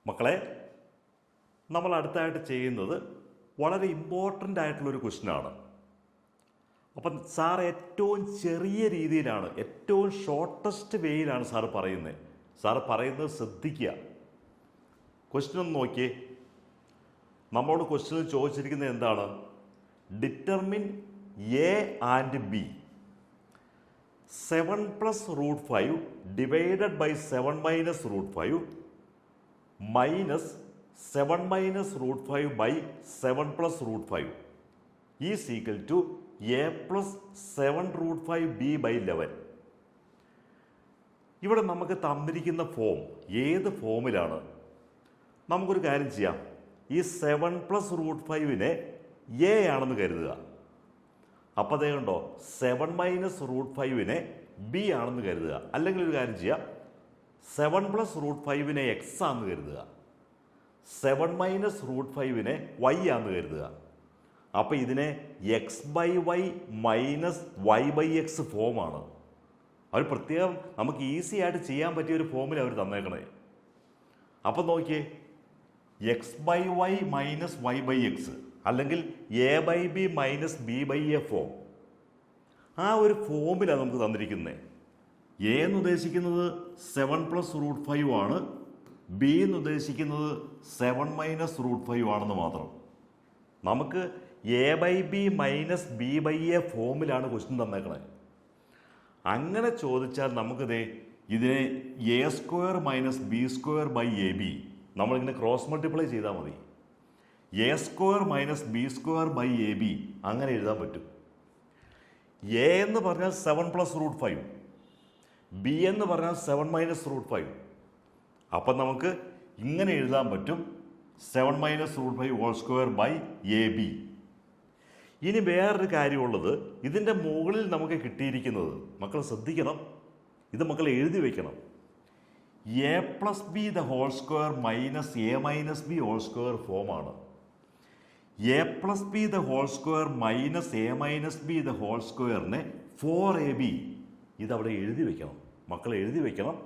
മക്കളെ, നമ്മൾ അടുത്തായിട്ട് ചെയ്യുന്നത് വളരെ ഇമ്പോർട്ടൻ്റ് ആയിട്ടുള്ളൊരു ക്വസ്റ്റ്യനാണ്. അപ്പം സാർ ഏറ്റവും ചെറിയ രീതിയിലാണ്, ഏറ്റവും ഷോർട്ടസ്റ്റ് വേയിലാണ് സാറ് പറയുന്നത്. സാറ് പറയുന്നത് ശ്രദ്ധിക്കുക. ക്വസ്റ്റ്യൻ ഒന്ന് നോക്കിയേ. നമ്മളോട് ക്വസ്റ്റ്യൻ ചോദിച്ചിരിക്കുന്നത് എന്താണ്? Determine A and B 7 + √5 divided by 7 - √5 minus 7 - √5 by 7 + √5 is equal to A plus 7 √5 B by 11. ഇവിടെ നമുക്ക് തന്നിരിക്കുന്ന ഫോം ഏത് ഫോമിലാണ്? നമുക്കൊരു കാര്യം ചെയ്യാം. ഈ 7 + √5നെ എ ആണെന്ന് കരുതുക. അപ്പം അതേ കണ്ടോ, 7 - √5നെ ബി ആണെന്ന് കരുതുക. അല്ലെങ്കിൽ ഒരു കാര്യം ചെയ്യാം, 7 + √5നെ എക്സ് ആണെന്ന് കരുതുക, 7 - √5നെ വൈ ആണെന്ന് കരുതുക. അപ്പം ഇതിനെ x/y മൈനസ് y/x ഫോമാണ്. അവർ പ്രത്യേകം നമുക്ക് ഈസി ആയിട്ട് ചെയ്യാൻ പറ്റിയ ഒരു ഫോമിൽ അവർ തന്നേക്കണേ. അപ്പം നോക്കിയേ, x/y മൈനസ് y/x അല്ലെങ്കിൽ a/b മൈനസ് b/a ഫോം. ആ ഒരു ഫോമിലാണ് നമുക്ക് തന്നിരിക്കുന്നത്. എ എന്ന് ഉദ്ദേശിക്കുന്നത് 7 + √5 ആണ്, ബി എന്ന് ഉദ്ദേശിക്കുന്നത് 7 - √5 ആണെന്ന് മാത്രം. നമുക്ക് a/b മൈനസ് b/a ഫോമിലാണ് ക്വസ്റ്റ്യൻ തന്നേക്കണേ. അങ്ങനെ ചോദിച്ചാൽ നമുക്കിതേ ഇതിനെ a² minus b² by ab നമ്മളിങ്ങനെ ക്രോസ് മൾട്ടിപ്ലൈ ചെയ്താൽ മതി. a² minus b² by ab അങ്ങനെ എഴുതാൻ പറ്റും. എ എന്ന് പറഞ്ഞാൽ 7 + √5, ബി എന്ന് പറഞ്ഞാൽ 7 - √5. അപ്പം നമുക്ക് ഇങ്ങനെ എഴുതാൻ പറ്റും, 7 - √5 whole square by A B. ഇനി വേറൊരു കാര്യമുള്ളത്, ഇതിൻ്റെ മുകളിൽ നമുക്ക് കിട്ടിയിരിക്കുന്നത്, മക്കൾ ശ്രദ്ധിക്കണം, ഇത് മക്കൾ എഴുതി വയ്ക്കണം. A plus b the whole square minus A minus b whole square ഫോമാണ്. A plus b the whole square minus A minus B the whole സ്ക്വയറിനെ 4ab ഇതവിടെ എഴുതി വയ്ക്കണം. മക്കൾ എഴുതി വയ്ക്കണം.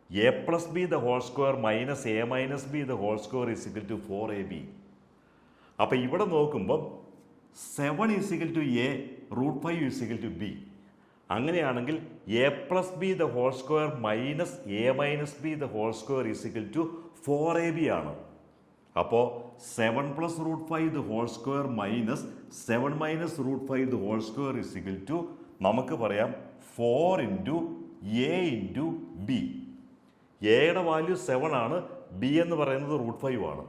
A plus b the whole square minus A minus B the whole square is equal to 4ab. അപ്പം ഇവിടെ നോക്കുമ്പം 7 is equal to a, √5 is equal to b. അങ്ങനെയാണെങ്കിൽ a plus b the whole square minus A minus B the whole square is equal to 4ab ആണ്. അപ്പോൾ 7 + √5 the whole square minus 7 - √5 the whole square is equal to നമുക്ക് പറയാം 4 × a × b. എയുടെ value 7 ആണ്, B എന്ന് പറയുന്നത് √5 ആണ്.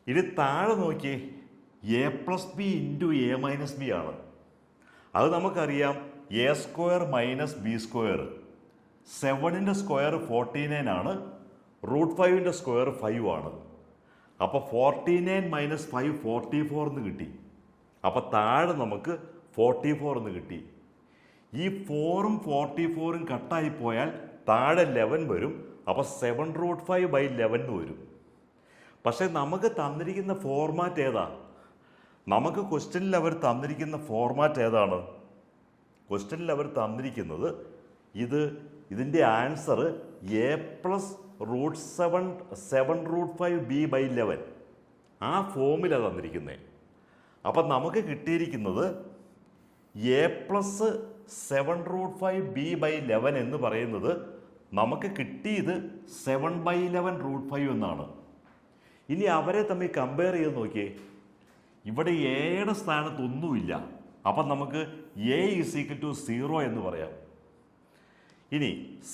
ഇനി താഴെ നോക്കിയേ, A plus B × A minus B ആണ്. അത് നമുക്കറിയാം, a² മൈനസ് b². 7ൻ്റെ സ്ക്വയർ 49 ആണ്, √5ൻ്റെ സ്ക്വയർ 5 ആണ്. അപ്പോൾ 49 - 5 44 എന്ന് കിട്ടി. അപ്പോൾ താഴെ നമുക്ക് 44 എന്ന് കിട്ടി. ഈ 4ഉം 44ഉം കട്ടായി പോയാൽ താഴെ 11 വരും. അപ്പോൾ 7 √5 ബൈ 11 വരും. പക്ഷേ നമുക്ക് തന്നിരിക്കുന്ന ഫോർമാറ്റ് ഏതാ? നമുക്ക് ക്വസ്റ്റ്യനിൽ അവർ തന്നിരിക്കുന്ന ഫോർമാറ്റ് ഏതാണ്? ക്വസ്റ്റ്യനിൽ അവർ തന്നിരിക്കുന്നത് ഇതിൻ്റെ answer A plus √7 √5 B by 11 ആ ഫോമിലാണ് തന്നിരിക്കുന്നത്. അപ്പം നമുക്ക് കിട്ടിയിരിക്കുന്നത് എ പ്ലസ് 7 √5 ബി ബൈ 11 എന്ന് പറയുന്നത് നമുക്ക് കിട്ടിയത് 7/11 √5 എന്നാണ്. ഇനി അവരെ തമ്മിൽ കമ്പയർ ചെയ്ത് നോക്കിയേ. ഇവിടെ എയുടെ സ്ഥാനത്ത് ഒന്നുമില്ല. അപ്പം നമുക്ക് എ ഈസ് ഈക്വൽ ടു 0 എന്ന് പറയാം. ഇനി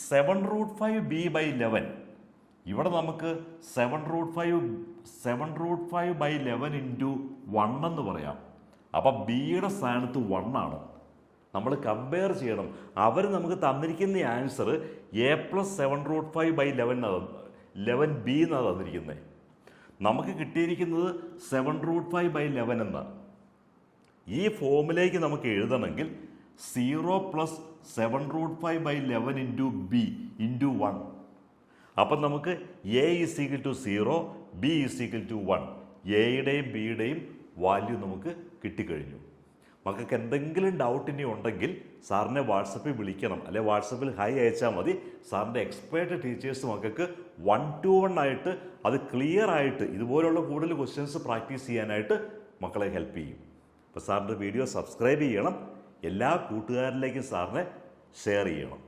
7 √5 ബി ബൈ 11, ഇവിടെ നമുക്ക് 7 √5 ബൈ 11 × 1 എന്ന് പറയാം. അപ്പം ബിയുടെ സ്ഥാനത്ത് 1 ആണ്. നമ്മൾ കമ്പയർ ചെയ്യണം. അവർ നമുക്ക് തന്നിരിക്കുന്ന answer A plus 7 √5 by 11 B എന്നാണ് തന്നിരിക്കുന്നത്. നമുക്ക് കിട്ടിയിരിക്കുന്നത് 7 √5 ബൈ 11 എന്നാണ്. ഈ ഫോമിലേക്ക് നമുക്ക് എഴുതണമെങ്കിൽ 0 + 7 √5 ബൈ 11 × b × 1. അപ്പം നമുക്ക് A is equal to 0, B is equal to 1. എയുടെയും ബിയുടെയും വാല്യൂ നമുക്ക് കിട്ടിക്കഴിഞ്ഞു. മക്കൾക്ക് എന്തെങ്കിലും ഡൗട്ട് ഇനി ഉണ്ടെങ്കിൽ സാറിനെ വാട്സപ്പിൽ വിളിക്കണം, അല്ലെ വാട്സപ്പിൽ ഹൈ അയച്ചാൽ മതി. സാറിൻ്റെ എക്സ്പേർട്ട് ടീച്ചേഴ്സ് മക്കൾക്ക് 1-to-1 ആയിട്ട് അത് ക്ലിയർ ആയിട്ട് ഇതുപോലുള്ള കൂടുതൽ ക്വസ്റ്റ്യൻസ് പ്രാക്ടീസ് ചെയ്യാനായിട്ട് മക്കളെ ഹെൽപ്പ് ചെയ്യും. അപ്പോൾ സാറിൻ്റെ വീഡിയോ സബ്സ്ക്രൈബ് ചെയ്യണം, എല്ലാ കൂട്ടുകാരിലേക്കും സാറിനെ ഷെയർ ചെയ്യണം.